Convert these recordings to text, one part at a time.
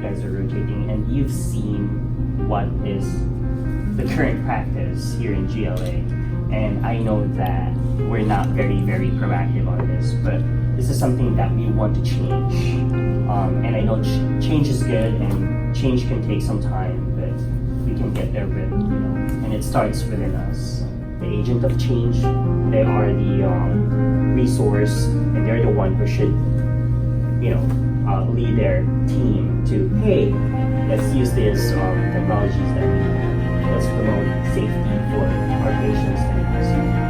guys are rotating, and you've seen what is the current practice here in GLA. And I know that we're not very proactive on this, but this is something that we want to change. And I know change is good, and change can take some time, but we can get there with, and it starts within us. The agent of change, they are the resource, and they're the one who should, lead their team to, hey, let's use these technologies that we have. Let's promote safety for our patients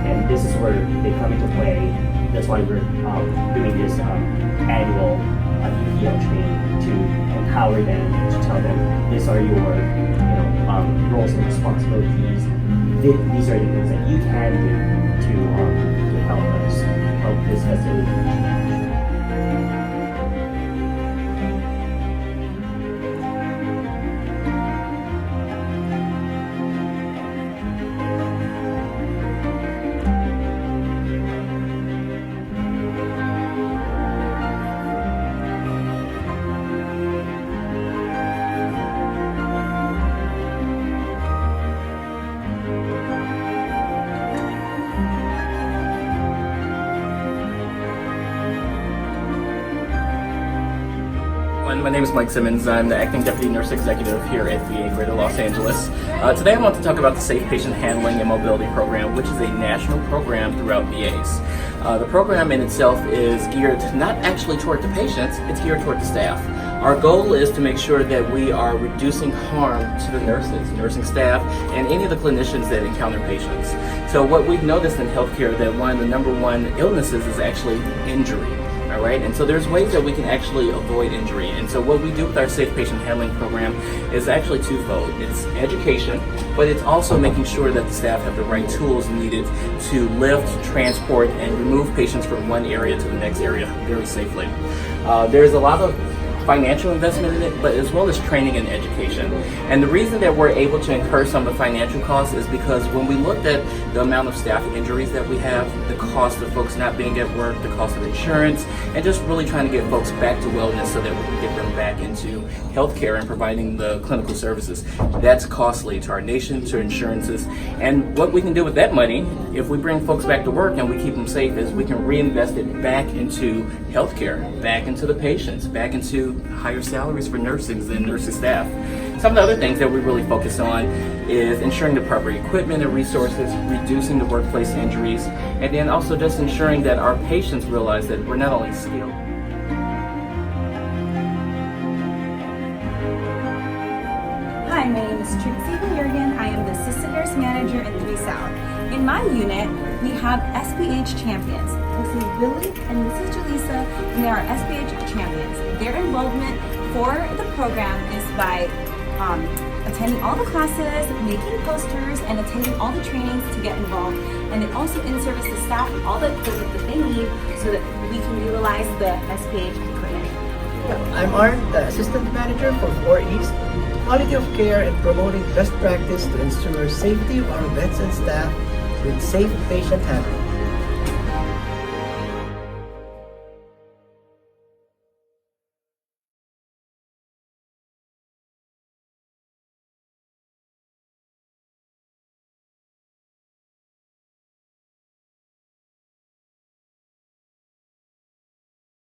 and this is where they come into play. That's why we're doing this annual EPL training to empower them, to tell them these are your roles and responsibilities. These are the things that you can do to help us help this facility change. My name is Mike Simmons. I'm the Acting Deputy Nurse Executive here at VA Greater Los Angeles. Today I want to talk about the Safe Patient Handling and Mobility Program, which is a national program throughout VAs. The program in itself is geared not actually toward the patients, it's geared toward the staff. Our goal is to make sure that we are reducing harm to the nurses, nursing staff, and any of the clinicians that encounter patients. So what we've noticed in healthcare that one of the #1 illnesses is actually injury. All right, and so there's ways that we can actually avoid injury. And so what we do with our Safe Patient Handling program is actually twofold. It's education, but it's also making sure that the staff have the right tools needed to lift, transport, and remove patients from one area to the next area very safely. There's a lot of financial investment in it, but as well as training and education. And the reason that we're able to incur some of the financial costs is because when we looked at the amount of staff injuries that we have, the cost of folks not being at work, the cost of insurance, and just really trying to get folks back to wellness so that we can get them back into healthcare and providing the clinical services. That's costly to our nation, to insurances. And what we can do with that money, if we bring folks back to work and we keep them safe, is we can reinvest it back into healthcare, back into the patients, back into higher salaries for nursing and nursing staff. Some of the other things that we really focus on is ensuring the proper equipment and resources, reducing the workplace injuries, and then also just ensuring that our patients realize that we're not only skilled. Hi, my name is Trixie Jurgen. I am the Assistant Nurse Manager in 3 South. In my unit, we have SPH champions. This is Billy and this is Jaleesa, and they are SPH champions. Their involvement for the program is by attending all the classes, making posters, and attending all the trainings to get involved. And it also in-service the staff with all the equipment that they need so that we can utilize the SPH equipment. I'm Arn, the Assistant Manager for 4 East, Quality of Care and Promoting Best Practice to ensure safety of our vets and staff with safe patient handling.